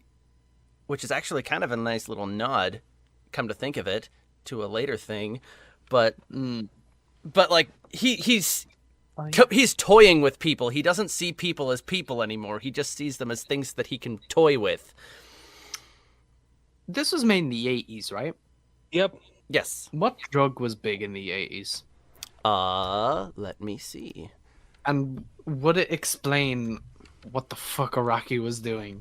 which is actually kind of a nice little nod, come to think of it, to a later thing, but like he's toying with people. He doesn't see people as people anymore. He just sees them as things that he can toy with. This was made in the 80s, right? Yep. Yes. What drug was big in the 80s? Let me see. And would it explain what the fuck Araki was doing?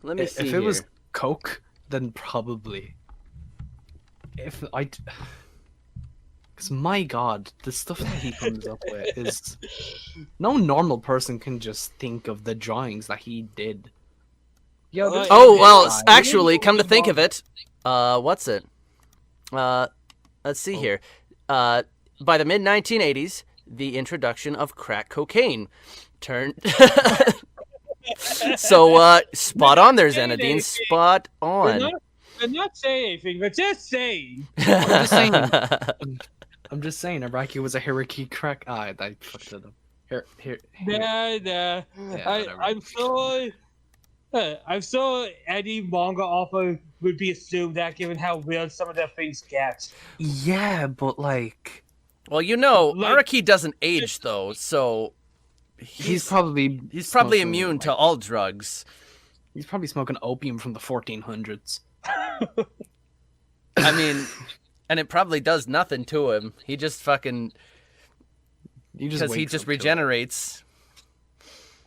Let me see. If it was coke, then probably. If I... Because my god, the stuff that he comes up with is... No normal person can just think of the drawings that he did. Yo, actually, come to think of it, what's it? Let's see here. By the mid-1980s, the introduction of crack cocaine turned... So, spot on there, Zenadean. Spot on. We're not saying anything, we're just saying. I'm just saying, Araki was a Hiraki crack. I fucked it up. Here. Nah. I'm sure any manga author would be assumed that, given how weird some of their things get. Yeah, but like... Well, you know, Araki doesn't age, though, so... He's probably immune to all drugs. He's probably smoking opium from the 1400s. I mean... And it probably does nothing to him. He just fucking... Because he just regenerates.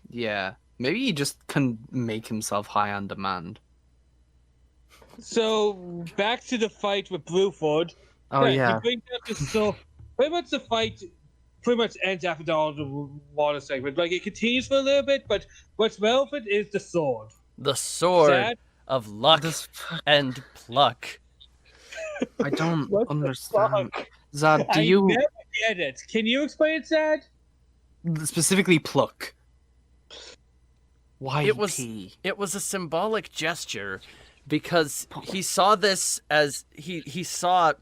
Yeah. Maybe he just can make himself high on demand. So back to the fight with Bruford. Oh yeah. He brings up the sword. Pretty much the fight pretty much ends after the water segment. Like it continues for a little bit, but what's relevant is the sword. The sword Zad? of luck and pluck. I don't What the understand. fuck? Zad, do I you never get it. Can you explain it, Zad? specifically pluck? Why It was P? it was a symbolic gesture because he saw this as he saw.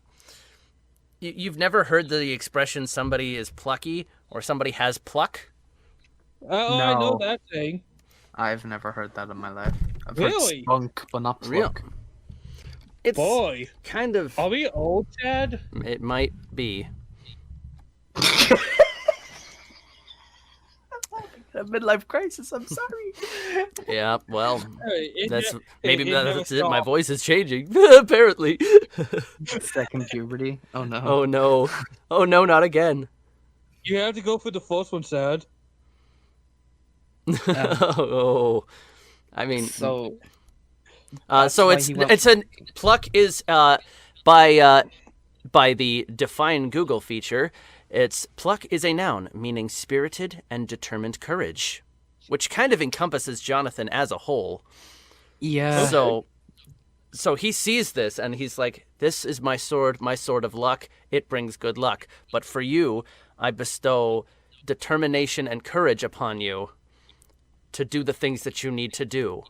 You've never heard the expression "somebody is plucky" or "somebody has pluck"? Oh, No. I know that thing. I've never heard that in my life. I've Really? heard spunk, but not pluck. It's Boy, kind of. are we old, Zad? It might be. A midlife crisis. I'm sorry. Yeah. Well, that's maybe it that's never it. My stopped. voice is changing apparently. Second puberty. Oh no. Oh no! Oh no! Not again! You have to go for the first one, Zad. Oh, I mean, So so why it's he went- it's an pluck is by the define Google feature. It's pluck is a noun meaning spirited and determined courage, which kind of encompasses Jonathan as a whole. yeah. So he sees this and he's like, "This is my sword of luck. It brings good luck. But for you, I bestow determination and courage upon you to do the things that you need to do.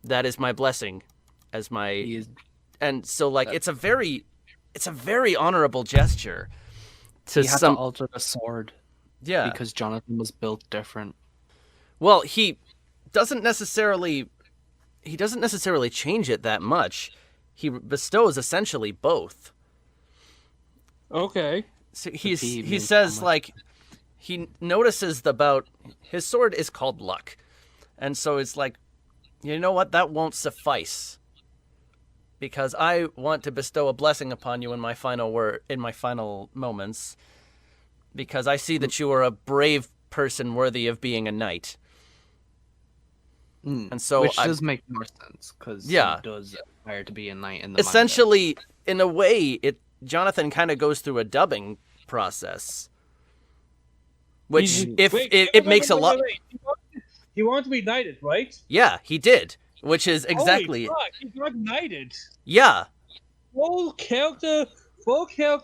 That is my blessing as my." He is- And so like it's a very honorable gesture to he had some to alter the sword yeah. because Jonathan was built different. Well, he doesn't necessarily change it that much. He bestows essentially both. Okay. So P he means says how much? like he notices about his sword is called luck. And so it's like, you know what, that won't suffice. Because I want to bestow a blessing upon you in my final moments. Because I see that you are a brave person worthy of being a knight. And so which does make more sense because Yeah. he does aspire to be a knight in the essentially, in a way, Jonathan kind of goes through a dubbing process. Which, it makes a lot. Wait. He wanted to be knighted, right? Yeah, he did. Which is exactly. Holy fuck, he got knighted. Yeah, Full character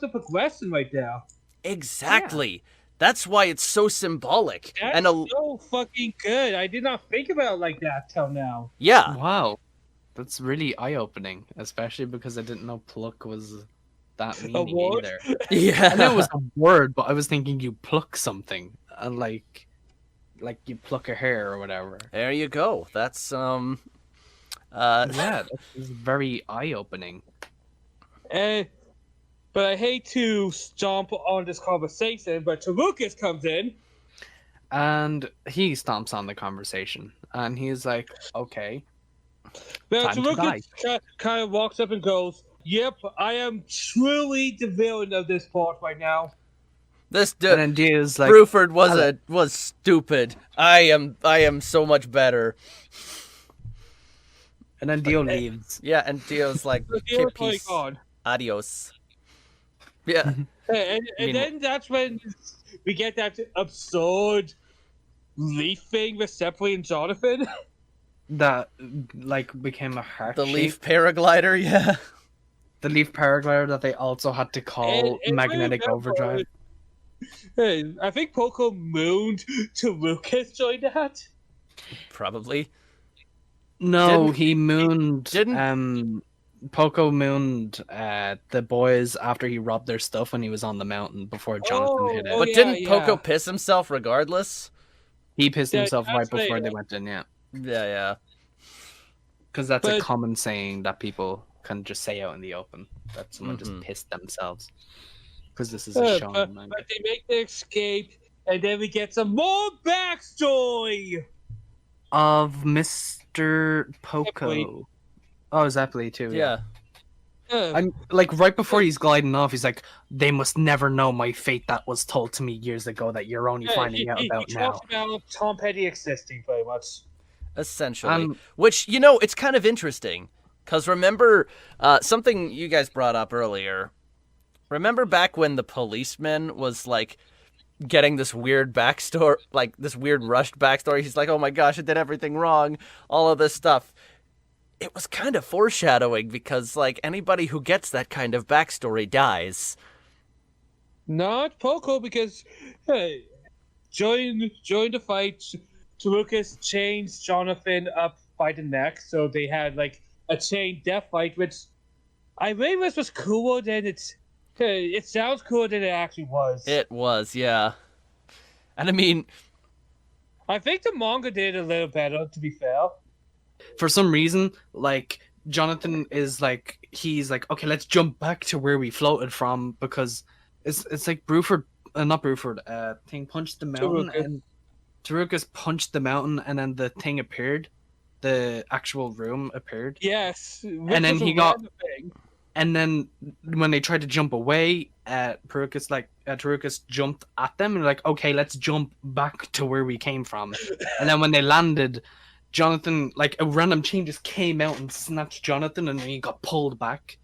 progression right there. exactly. That's why it's so symbolic. That's And so fucking good. I did not think about it like that till now. yeah, Manga. Wow, that's really eye-opening, especially because I didn't know pluck was that meaning word? either. yeah. I know it was a word, but I was thinking you pluck something, and like you pluck a hair or whatever. There you go. That's Yeah, that is very eye-opening. But I hate to stomp on this conversation, but Tarukas comes in. And he stomps on the conversation, and he's like, "Okay, Now Time to Tarukas kind of walks up and goes, "Yep, I am truly the villain of this part right now." this and then Dia's like, Bruford was stupid. I am so much better. and then Dio leaves. Yeah, and Dio's like, So "Okay, Dio's peace. like, Adios." Yeah. And mean- then that's when we get that absurd leaf thing with Seppi and Jonathan. That like became a heart. The shape. leaf paraglider, yeah. The leaf paraglider that they also had to call And magnetic remember- overdrive. Hey, I think Poco mooned to Lucas during that. Probably. No, Didn't- he mooned. didn't- Poco mooned the boys after he robbed their stuff when he was on the mountain before Jonathan hit it. Oh, But yeah, didn't yeah. Poco piss himself regardless? He pissed Yeah, himself right that's before later. they went in, yeah. Yeah. Because that's a But- common saying that people can just say out in the open. That someone Mhm. just pissed themselves. Because this is a show. But they make the escape, and then we get some more backstory. Of Mr. Poco. Zeppeli. Oh, Zeppeli too. Yeah. I'm like right before he's gliding off, he's like, "They must never know my fate that was told to me years ago that you're only finding out about he now." talks about Tom Petty existing, pretty much. Essentially. Which, you know, it's kind of interesting. Because remember, something you guys brought up earlier. Remember back when the policeman was, like, getting this weird backstory, like, this weird rushed backstory? He's like, oh my gosh, I did everything wrong. All of this stuff. It was kind of foreshadowing because, like, anybody who gets that kind of backstory dies. Not Poco, because during the fight, Tarukas chained Jonathan up by the neck, so they had, like, a chain death fight, which I really wish was cooler than it sounds cooler than it actually was. It was, yeah. And I mean, I think the manga did a little better, to be fair. For some reason, like Jonathan is like, he's like, okay, let's jump back to where we floated from, because it's like thing punched the mountain, and Tarukas punched the mountain, and then the thing appeared. The actual room appeared. Yes. And then and then when they tried to jump away, Tarukas jumped at them and like, okay, let's jump back to where we came from. And then when they landed, Jonathan, like a random chain just came out and snatched Jonathan, and then he got pulled back.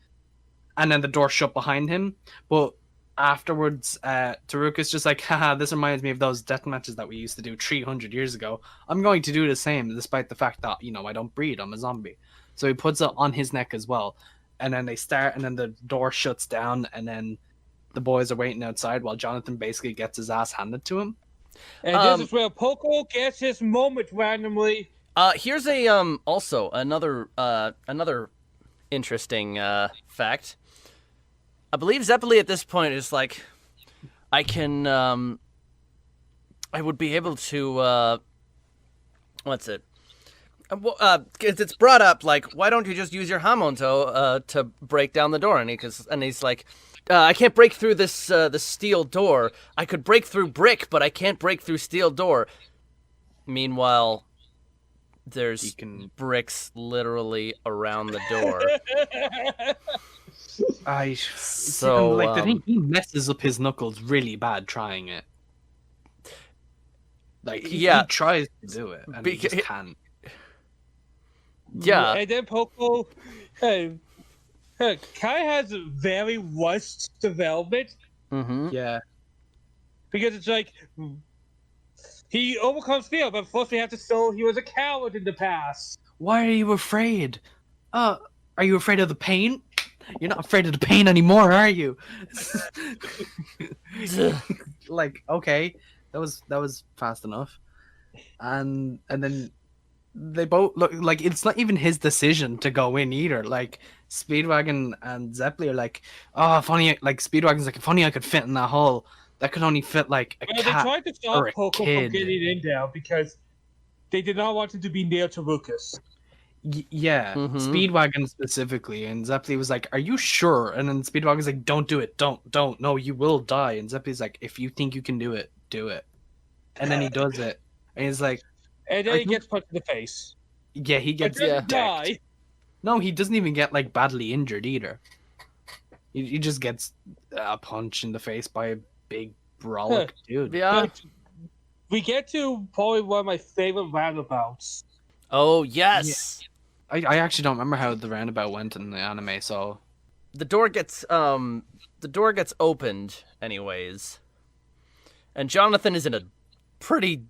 And then the door shut behind him. But afterwards, Taruka's just like, haha, this reminds me of those death matches that we used to do 300 years ago. I'm going to do the same, despite the fact that, you know, I don't breed, I'm a zombie. So he puts it on his neck as well. And then they start, and then the door shuts down, and then the boys are waiting outside while Jonathan basically gets his ass handed to him. And this is where Poco gets his moment randomly. Here's a also another interesting fact. I believe Zeppeli at this point is like, I would be able to, what's it? It's brought up, like, why don't you just use your HAMON to break down the door? And he's like, I can't break through this steel door. I could break through brick, but I can't break through steel door. Meanwhile, there's bricks literally around the door. The thing, he messes up his knuckles really bad trying it. Like he tries to do it and he just can't. Yeah. And then Poco, Kai has very rushed development. Mm-hmm. Yeah. Because it's like, he overcomes fear, but first we have to show he was a coward in the past. Why are you afraid? Are you afraid of the pain? You're not afraid of the pain anymore, are you? Like, okay, that was fast enough. And then they both look like it's not even his decision to go in either. Like Speedwagon and Zeppeli are like, oh, funny. Like Speedwagon's like, funny I could fit in that hole. That could only fit like a cat. They tried to stop or a Poco kid. from getting in there because they did not want him to be near Tarukas. Yeah, Speedwagon specifically, and Zeppeli was like, "Are you sure?" And then Speedwagon's like, "Don't do it, don't, no, you will die." And Zeppeli's like, "If you think you can do it, do it." And then he does it, and he's like, and then he gets punched in the face. Yeah, he gets die. No, he doesn't even get like badly injured either. He just gets a punch in the face by a big brolic dude. Yeah. But we get to probably one of my favorite roundabouts. Oh yes. Yeah. I actually don't remember how the roundabout went in the anime, so the door gets opened anyways. And Jonathan is in a pretty,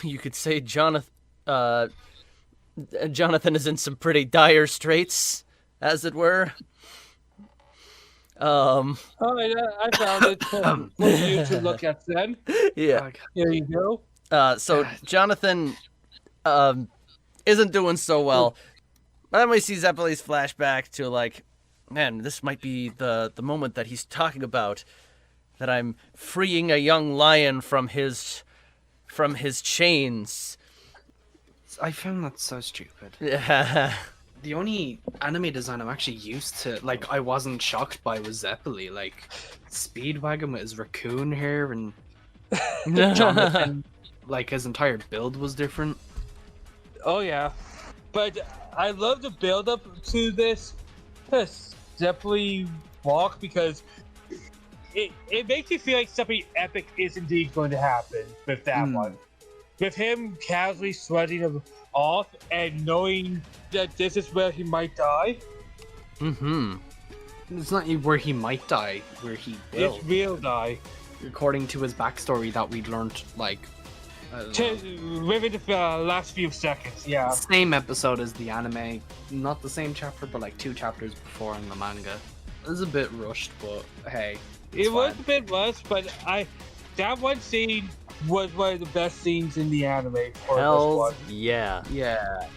you could say Jonathan is in some pretty dire straits, as it were. Oh yeah, I found it for you to look at then. Yeah. Here you go. So Jonathan isn't doing so well. Then we see Zeppeli's flashback to like, man, this might be the moment that he's talking about, that I'm freeing a young lion from his chains. I found that so stupid. Yeah. The only anime design I'm actually used to, like, I wasn't shocked by was Zeppeli. Like, Speedwagon with his raccoon hair, and Jonathan, like, his entire build was different. Oh yeah, but I love the build up to this Yes, definitely walk because it makes me feel like something epic is indeed going to happen with that one. With him casually shrugging him off and knowing that this is where he might die. It's not where he might die, where he will. It will die. According to his backstory that we learned, like... within the last few seconds, yeah. Same episode as the anime. Not the same chapter, but like 2 chapters before in the manga. It was a bit rushed, but hey. It was a bit rushed, but that one scene was one of the best scenes in the anime for this one. Yeah. Yeah.